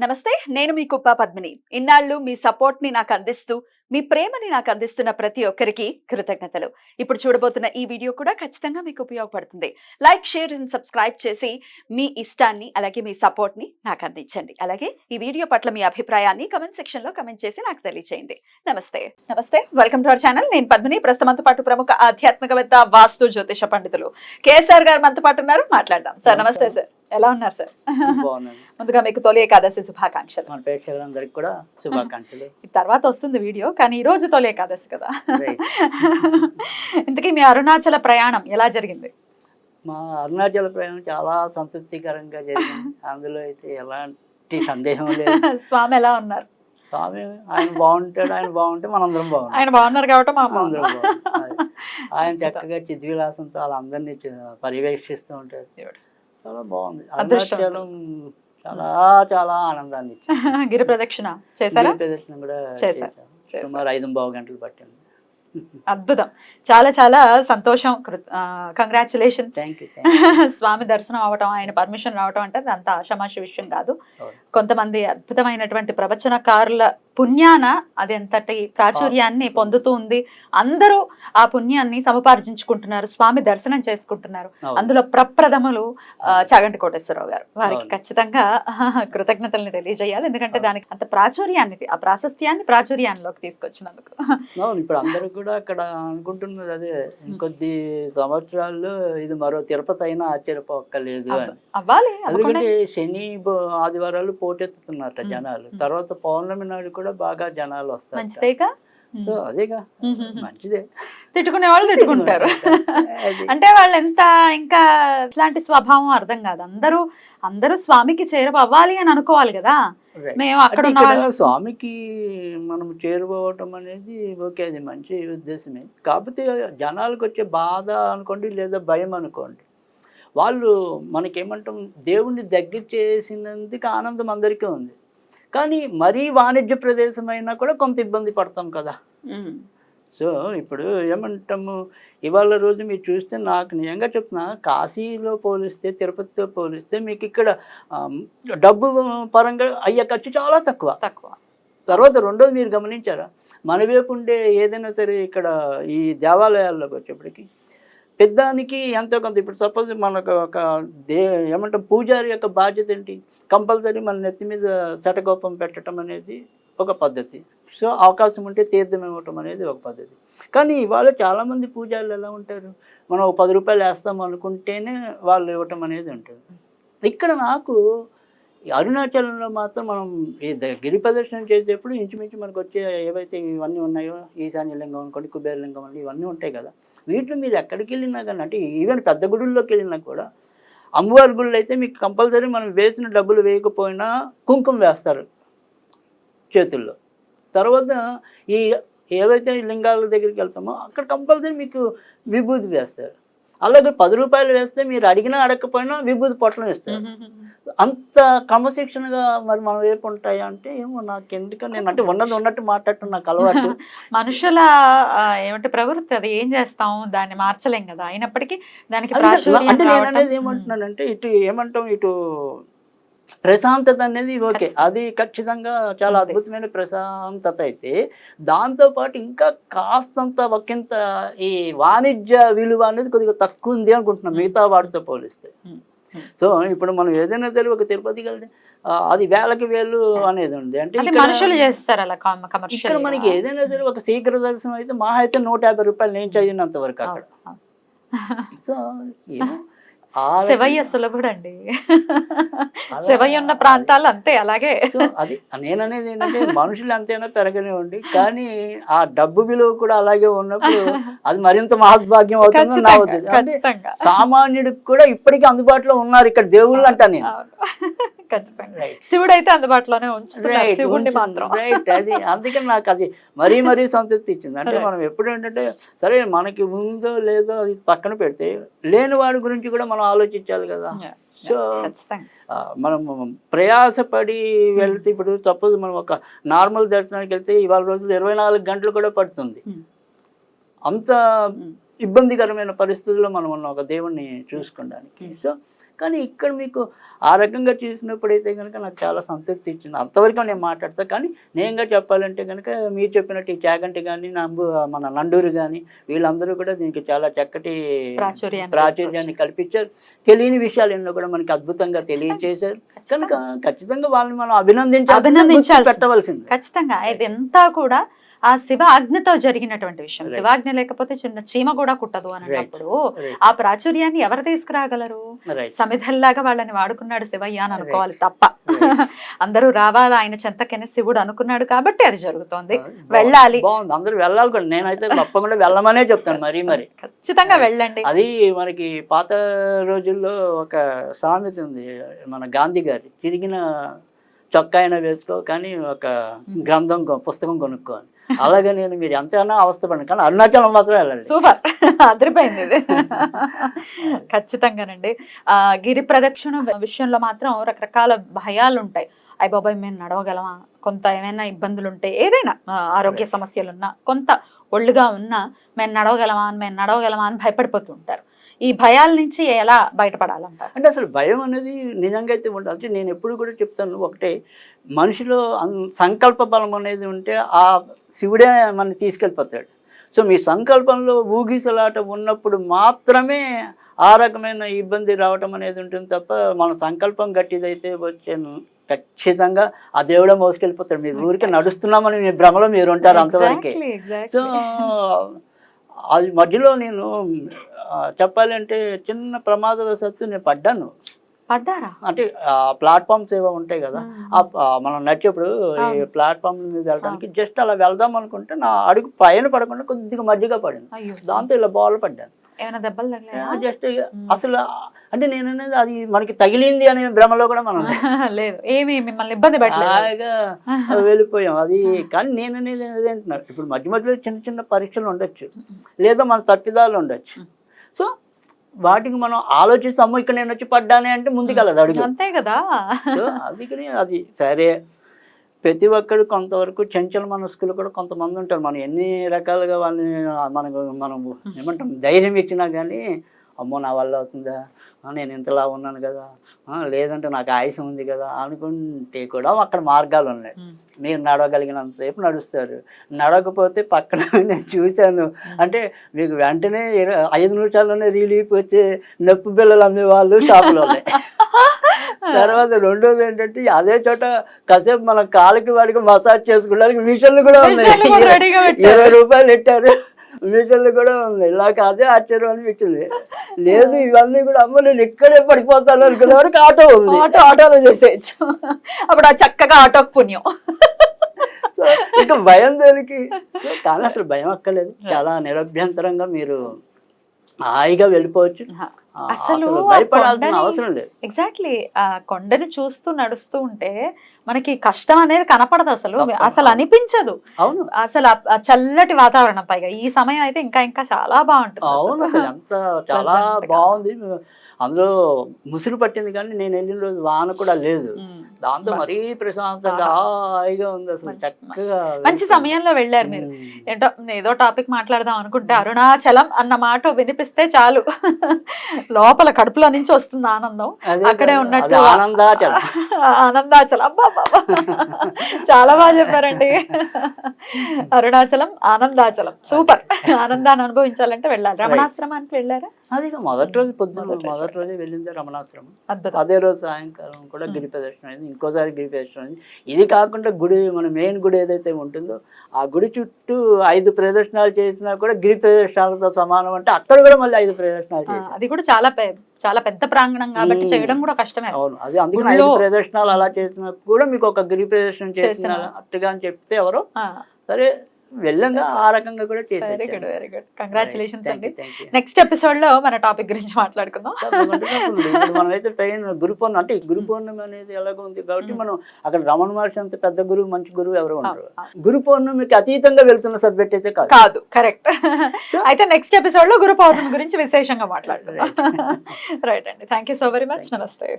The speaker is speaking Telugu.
నమస్తే, నేను మీ కుప్ప పద్మిని. ఇన్నాళ్ళు మీ సపోర్ట్‌ని నాకు అందిస్తూ, మీ ప్రేమని నాకు అందిస్తున్న ప్రతి ఒక్కరికి కృతజ్ఞతలు. ఇప్పుడు చూడబోతున్న ఈ వీడియో కూడా ఖచ్చితంగా మీకు ఉపయోగపడుతుంది. లైక్, షేర్ అండ్ సబ్స్క్రైబ్ చేసి మీ ఇష్టాన్ని అలాగే మీ సపోర్ట్‌ని నాకు అందించండి. అలాగే ఈ వీడియో పట్ల మీ అభిప్రాయాన్ని కామెంట్ సెక్షన్‌లో కామెంట్ చేసి నాకు తెలియజేయండి. నమస్తే. నమస్తే. Welcome to our channel. నేను పద్మిని. ప్రస్తుతం మనతో పాటు ప్రముఖ ఆధ్యాత్మికవేత్త, వాస్తు జ్యోతిష పండితులు కేఎస్ఆర్ గారు మనతో పాటు ఉన్నారు. మాట్లాడదాం. సార్ నమస్తే సార్. ఎలా ఉన్నారు సార్? ముందుగా మీకు తొలి ఏకాదశి శుభాకాంక్షలు. మన ప్రేక్షకులందరికీ కూడా శుభాకాంక్షలు. తర్వాత వస్తుంది వీడియో, కానీ ఈ రోజు తొలి ఏకాదశి కదా. ఇంతకీ మీ అరుణాచల ప్రయాణం ఎలా జరిగింది? మా అరుణాచల ప్రయాణం చాలా సంతృప్తికరంగా జరిగింది. అందులో అయితే ఎలాంటి సందేహం లేదు. స్వామి ఎలా ఉన్నారు? స్వామి ఆయన బాగుంటాడు, ఆయన బాగుంటే మనందరం బాగుంటాం. ఆయన బాగున్నారు కాబట్టి మా అందరం బాగుంటాం. ఆయన చక్కగా చిద్విలాసంతో వాళ్ళందరినీ పర్యవేక్షిస్తూ ఉంటారు. చాలా బాగుంది. అరుణాచలం చాలా చాలా ఆనందాన్ని ఇచ్చింది. గిరి ప్రదక్షిణ చేశారా? గిరి ప్రదక్షిణ కూడా చేశాం. సుమారు 5.25 గంటలు పట్టింది. అద్భుతం. చాలా చాలా సంతోషం. కంగ్రాచులేషన్స్. స్వామి దర్శనం అవటం, ఆయన పర్మిషన్ రావటం అంటే అంత ఆషామాషి విషయం కాదు. కొంతమంది అద్భుతమైనటువంటి ప్రవచనకారుల పుణ్యాన అది ఎంతటి ప్రాచుర్యాన్ని పొందుతూ ఉంది. అందరూ ఆ పుణ్యాన్ని సముపార్జించుకుంటున్నారు, స్వామి దర్శనం చేసుకుంటున్నారు. అందులో ప్రప్రథములు చాగంటి కోటేశ్వరరావు గారు. వారికి ఖచ్చితంగా కృతజ్ఞతల్ని తెలియజేయాలి. ఎందుకంటే దానికి అంత ప్రాచుర్యాన్ని, ఆ ప్రాశస్త్యాన్ని ప్రాచుర్యాన్లోకి తీసుకొచ్చినందుకు. ఇప్పుడు అందరూ కూడా అక్కడ అనుకుంటున్నది అదే, ఇంకొద్ది సంవత్సరాల్లో ఇది మరో తిరుపతి అయినా ఆశ్చర్యపోక్కర్లేదు అని. అవ్వాలి. ఎందుకంటే శని ఆదివారాలు పోటెత్తుతున్నట్ట జనాలు. తర్వాత పౌర్ణమి నాడు కూడా బాగా జనాలు వస్తారు. సో అదేగా మంచిదే. తిట్టుకునే వాళ్ళు తిట్టుకుంటారు. అంటే వాళ్ళు ఎంత ఇంకా ఇట్లాంటి స్వభావం అర్థం కాదు. అందరూ స్వామికి చేరువవ్వాలి అని అనుకోవాలి కదా. మేము అక్కడ స్వామికి మనం చేరుకోవటం అనేది ఓకే, అది మంచి ఉద్దేశమే. కాకపోతే జనాలకు వచ్చే బాధ అనుకోండి, లేదా భయం అనుకోండి, వాళ్ళు మనకేమంటాం, దేవుణ్ణి దగ్గర చేసినందుకు ఆనందం అందరికీ ఉంది, కానీ మరీ వాణిజ్య ప్రదేశం అయినా కూడా కొంత ఇబ్బంది పడతాం కదా. సో ఇప్పుడు ఏమంటాము, ఇవాళ రోజు మీరు చూస్తే నాకు నిజంగా చెప్తున్నా, కాశీలో పోలిస్తే, తిరుపతితో పోలిస్తే మీకు ఇక్కడ డబ్బు పరంగా అయ్యే ఖర్చు చాలా తక్కువ. తర్వాత రెండోది మీరు గమనించారా, మన వైపు ఉండే ఏదైనా సరే ఇక్కడ ఈ దేవాలయాల్లోకి వచ్చేప్పటికి పెద్దానికి ఎంతో కొంత, ఇప్పుడు సపోజ్ మనకు ఒక ఏమంటాం, పూజారి యొక్క బాధ్యత ఏంటి, కంపల్సరీ మన నెత్తి మీద శటగోపం పెట్టడం అనేది ఒక పద్ధతి. సో అవకాశం ఉంటే తీర్థం ఇవ్వటం అనేది ఒక పద్ధతి. కానీ ఇవాళ చాలామంది పూజారులు ఎలా ఉంటారు, మనం 10 రూపాయలు వేస్తాం అనుకుంటేనే వాళ్ళు ఇవ్వటం అనేది ఉంటుంది. ఇక్కడ నాకు అరుణాచలంలో మాత్రం మనం ఈ గిరి ప్రదర్శన చేసేప్పుడు ఇంచుమించు మనకు వచ్చే ఏవైతే ఇవన్నీ ఉన్నాయో, ఈశాన్యలింగం అనుకోండి, కుబేరలింగం అని ఇవన్నీ ఉంటాయి కదా, వీటిలో మీరు ఎక్కడికి వెళ్ళినా కానీ, అంటే ఈవెన్ పెద్ద గుడుల్లోకి వెళ్ళినా కూడా, అమ్మవారి గుళ్ళు అయితే మీకు కంపల్సరీ మనం వేసిన డబ్బులు వేయకపోయినా కుంకుమ వేస్తారు చేతుల్లో. తర్వాత ఈ ఏవైతే లింగాల దగ్గరికి వెళ్తామో అక్కడ కంపల్సరీ మీకు విభూతి వేస్తారు. అలాగే 10 రూపాయలు వేస్తే మీరు అడిగినా అడగకపోయినా విభూతి పొట్లం ఇస్తారు. అంత క్రమశిక్షణగా మరి మన వైపు ఉంటాయా అంటే ఏమో నాకు ఎందుకని, నేను అంటే ఉన్నది ఉన్నట్టు మాట్లాడటం నాకు అలవాటు. మనుషుల ఏమంటే ప్రవృత్తి, అది ఏం చేస్తాం, దాన్ని మార్చలేం కదా. అయినప్పటికీ దానికి అంటే నేను అనేది ఏమంటున్నానంటే, ఇటు ఏమంటాం, ఇటు ప్రశాంతత అనేది ఓకే, అది ఖచ్చితంగా చాలా అద్భుతమైన ప్రశాంతత. అయితే దాంతోపాటు ఇంకా కాస్తంత ఒకంత ఈ వాణిజ్య విలువ అనేది కొద్దిగా తక్కువ ఉంది అనుకుంటున్నాం మిగతా వాటితో పోలిస్తే. సో ఇప్పుడు మనం ఏదైనా సరే ఒక తిరుపతికి వెళ్తే అది వేలకి వేలు అనేది ఉంది. అంటే మనుషులు చేస్తారు అలా. ఇక్కడ మనకి ఏదైనా సరే ఒక శీఘ్ర దర్శనం అయితే మహా అయితే 150 రూపాయలు నేను చదివినంత వరకు అక్కడ. సో శివయ్య సులభుడండి. శివయ్య ఉన్న ప్రాంతాలు అంతే. అలాగే అది నేననేది ఏంటంటే, మనుషులు అంతేనా పెరగనివ్వండి, కానీ ఆ డబ్బు విలువ కూడా అలాగే ఉన్నప్పుడు అది మరింత మహద్భాగ్యం అవుతుంది నా ఉద్దేశం. సామాన్యుడికి కూడా ఇప్పటికీ అందుబాటులో ఉన్నారు ఇక్కడ దేవుళ్ళు అంటా నేను. ఖచ్చితంగా శివుడు అయితే అందుబాటులోనే ఉంచుతున్నారు, శివుడిని మాత్రం. రైట్. అది అందుకని నాకు అది మరీ సంతృప్తి ఇచ్చింది. అంటే మనం ఎప్పుడు ఏంటంటే, సరే మనకి ఉందో లేదో అది పక్కన పెడితే, లేని వాడి గురించి కూడా మనం ఆలోచించాలి కదా. సో మనం ప్రయాసపడి వెళ్తే, ఇప్పుడు సపోజ్ మనం ఒక నార్మల్ దర్శనానికి వెళ్తే ఇవాళ రోజులు 24 గంటలు కూడా పడుతుంది. అంత ఇబ్బందికరమైన పరిస్థితుల్లో మనం ఉన్న ఒక దేవుణ్ణి చూసుకోవడానికి. సో కానీ ఇక్కడ మీకు ఆ రకంగా చూసినప్పుడైతే కనుక నాకు చాలా సంతృప్తి ఇచ్చింది. అంతవరకు నేను మాట్లాడతా. కానీ నేనుగా చెప్పాలంటే కనుక మీరు చెప్పినట్టు ఈ చాగంటి కానీ మన నండూరు కానీ వీళ్ళందరూ కూడా దీనికి చాలా చక్కటి ప్రాచుర్యాన్ని కల్పించారు. తెలియని విషయాలు ఎన్నో కూడా మనకి అద్భుతంగా తెలియజేశారు. కనుక ఖచ్చితంగా వాళ్ళని మనం అభినందించాలి, పెట్టవలసింది. ఖచ్చితంగా ఇదంతా కూడా ఆ శివ ఆజ్ఞతో జరిగినటువంటి విషయం. శివాజ్ఞ లేకపోతే చిన్న చీమ కూడా కుట్టదు అన్నప్పుడు ఆ ప్రాచుర్యాన్ని ఎవరు తీసుకురాగలరు? సమిధల్లాగా వాళ్ళని వాడుకున్నాడు శివయ్య అని అనుకోవాలి తప్ప. అందరూ రావాలి ఆయన చెంతకనే శివుడు అనుకున్నాడు కాబట్టి అది జరుగుతోంది. వెళ్ళాలి, అందరూ వెళ్ళాలి కూడా. నేనైతే తప్పకుండా వెళ్ళమనే చెప్తాను. మరి ఖచ్చితంగా వెళ్ళండి. అది మనకి పాత రోజుల్లో ఒక సామెత ఉంది, మన గాంధీ గారి, తిరిగిన చొక్కా అయినా వేసుకో కానీ ఒక గ్రంథం పుస్తకం కొనుక్కోని. అలాగే నేను మీరు ఎంతైనా అవస్థపడండి కానీ అరుణాచలం మాత్రం వెళ్ళండి. సూపర్, అదిరిపోయింది ఇది. ఖచ్చితంగానండి. గిరి ప్రదక్షిణ విషయంలో మాత్రం రకరకాల భయాలు ఉంటాయి. అయ్య బాబాయ్ మేము నడవగలమా, కొంత ఏమైనా ఇబ్బందులు ఉంటే, ఏదైనా ఆరోగ్య సమస్యలు ఉన్నా, కొంత ఒళ్ళుగా ఉన్నా మేము నడవగలమా అని భయపడిపోతూ ఉంటారు. ఈ భయాల నుంచి ఎలా బయటపడాలంటారు? అంటే అసలు భయం అనేది నిజంగా అయితే ఉండదు. అంటే నేను ఎప్పుడు కూడా చెప్తాను ఒకటే, మనిషిలో సంకల్ప బలం అనేది ఉంటే ఆ శివుడే మనని తీసుకెళ్ళిపోతాడు. సో మీ సంకల్పంలో ఊగిసలాట ఉన్నప్పుడు మాత్రమే ఆ రకమైన ఇబ్బంది రావటం అనేది ఉంటుంది తప్ప, మన సంకల్పం గట్టిదైతే వచ్చాను ఖచ్చితంగా ఆ దేవుడే మోసుకెళ్ళిపోతాడు. మీరు ఊరికే నడుస్తున్నామని మీ భ్రమలో మీరు ఉంటారు అంతవరకే. సో అది మధ్యలో నేను చెప్పాలంటే చిన్న ప్రమాదవశాత్తు నేను పడ్డాను. అంటే ప్లాట్ఫామ్స్ ఏవో ఉంటాయి కదా, మనం నడిచేప్పుడు ఈ ప్లాట్ఫామ్ మీద వెళ్ళడానికి జస్ట్ అలా వెళ్దాం అనుకుంటే నా అడుగు పైన పడకుండా కొద్దిగా మధ్యగా పడింది. దాంతో ఇలా బాల్ పడ్డాను. జస్ట్ అసలు అంటే నేను అనేది అది మనకి తగిలింది అనే భ్రమలో కూడా మనం లేదు, ఏమి మిమ్మల్ని ఇబ్బంది బాగా వెళ్ళిపోయాం. అది కానీ నేను అనేది ఏంటంటున్నారు, ఇప్పుడు మధ్య మధ్యలో చిన్న చిన్న పరీక్షలు ఉండొచ్చు, లేదా మన తప్పిదాలు ఉండొచ్చు. సో వాటికి మనం ఆలోచిస్తాము, ఇక్కడ నేను వచ్చి పడ్డానే అంటే ముందుకెళ్ళదు అడుగు, అంతే కదా. సో అందుకని అది సరే. ప్రతి ఒక్కరు కొంతవరకు చంచల మనస్కులు కూడా కొంతమంది ఉంటారు. మనం ఎన్ని రకాలుగా వాళ్ళని మనం ఏమంటాం ధైర్యం ఇచ్చినా కానీ, అమ్మో నా వల్ల అవుతుందా, నేను ఇంతలా ఉన్నాను కదా, లేదంటే నాకు ఆయుసం ఉంది కదా అనుకుంటే కూడా అక్కడ మార్గాలు ఉన్నాయి. మీరు నడవగలిగినంతసేపు నడుస్తారు, నడవకపోతే పక్కన నేను చూశాను అంటే మీకు వెంటనే 5 నిమిషాల్లోనే రిలీఫ్ వచ్చే నొప్పి బిళ్ళలు అమ్మే వాళ్ళు షాపులో ఉన్నాయి. తర్వాత రెండోది ఏంటంటే అదే చోట కాసేపు మన కాళ్ళకి వాడికి మసాజ్ చేసుకోవడానికి మిషన్లు కూడా ఉన్నాయి. 20 రూపాయలు పెట్టారు, మిషన్లు కూడా ఉంది. నాకు అదే ఆశ్చర్యం అనిపించింది. లేదు ఇవన్నీ కూడా అమ్మ నేను ఇక్కడే పడిపోతాను అనుకునే వరకు ఆటో ఉంది, ఆటోలో చేసేయచ్చు. అప్పుడు ఆ చక్కగా ఆటోకి పుణ్యం. ఇంకా భయం దేనికి? కానీ అసలు భయం అక్కర్లేదు, చాలా నిరభ్యంతరంగా మీరు హాయిగా వెళ్ళిపోవచ్చు. అసలు భయపడాల్సిన అవసరం లేదు. ఎగ్జాక్ట్లీ ఆ కొండని చూస్తూ నడుస్తూ ఉంటే మనకి కష్టం అనేది కనపడదు, అసలు అనిపించదు. అవును, అసలు ఆ చల్లటి వాతావరణం, పైగా ఈ సమయం అయితే ఇంకా చాలా బాగుంటుంది. అవును, అసలు ఎంత చాలా బాగుంది. అందులో ముసురు పట్టింది కానీ నేను వెళ్ళిన రోజు వాన కూడా లేదు, దాంతో మరీ ప్రశాంతంగా హాయిగా ఉంది. అసలు చక్కగా మంచి సమయంలో వెళ్ళారు మీరు. ఏదో టాపిక్ మాట్లాడదాం అనుకుంటే అరుణాచలం అన్న మాట వినిపిస్తే చాలు, లోపల కడుపులో నుంచి వస్తుంది ఆనందం. అక్కడే ఉన్నట్టు ఆనందాచలం. అబ్బా చాలా బాగా చెప్పారండి. అరుణాచలం ఆనందాచలం సూపర్. ఆనందాన్ని అనుభవించాలంటే వెళ్ళాలి. రమణాశ్రమానికి వెళ్ళారా? అది మొదటి రోజు మొదటి రోజే వెళ్ళింది రమణాశ్రమం. అదే రోజు సాయంకాలం కూడా గిరి ప్రదర్శన అయింది, ఇంకోసారి గిరి ప్రదర్శన అయింది. ఇది కాకుండా గుడి, మన మెయిన్ గుడి ఏదైతే ఉంటుందో ఆ గుడి చుట్టూ 5 ప్రదర్శనలు చేసినా కూడా గిరి ప్రదర్శనలతో సమానం. అంటే అక్కడ కూడా మళ్ళీ 5 ప్రదర్శనలు చేసి, అది కూడా చాలా పెద్ద ప్రాంగణం కాబట్టి చేయడం కూడా కష్టమే. అవును, అది అందుకని 5 ప్రదర్శనలు అలా చేసినా కూడా మీకు ఒక గిరి ప్రదర్శన చేసినట్టుగా అని చెప్తే ఎవరో సరే వెళ్ళంగా ఆ రకంగా కూడా చేశారు. Very good, very good, congratulations అండి. నెక్స్ట్ ఎపిసోడ్ లో మన టాపిక్ గురించి మాట్లాడుకుందాం. మనమైతే ట్రైన్ గురు పౌర్ణమి, అంటే గురు పౌర్ణమి అనేది ఎలాగో ఉంది కాబట్టి మనం అక్కడ రమణ మహర్షి అంత పెద్ద గురువు, మంచి గురువు ఎవరు ఉండరు. గురు పౌర్ణమికి అతీతంగా వెళ్తున్న సబ్జెక్ట్ అయితే కాదు. కరెక్ట్. అయితే నెక్స్ట్ ఎపిసోడ్ లో గురు పౌర్ణమి గురించి విశేషంగా మాట్లాడుకుందాం. రైట్ అండి, thank you so very much. నమస్తే.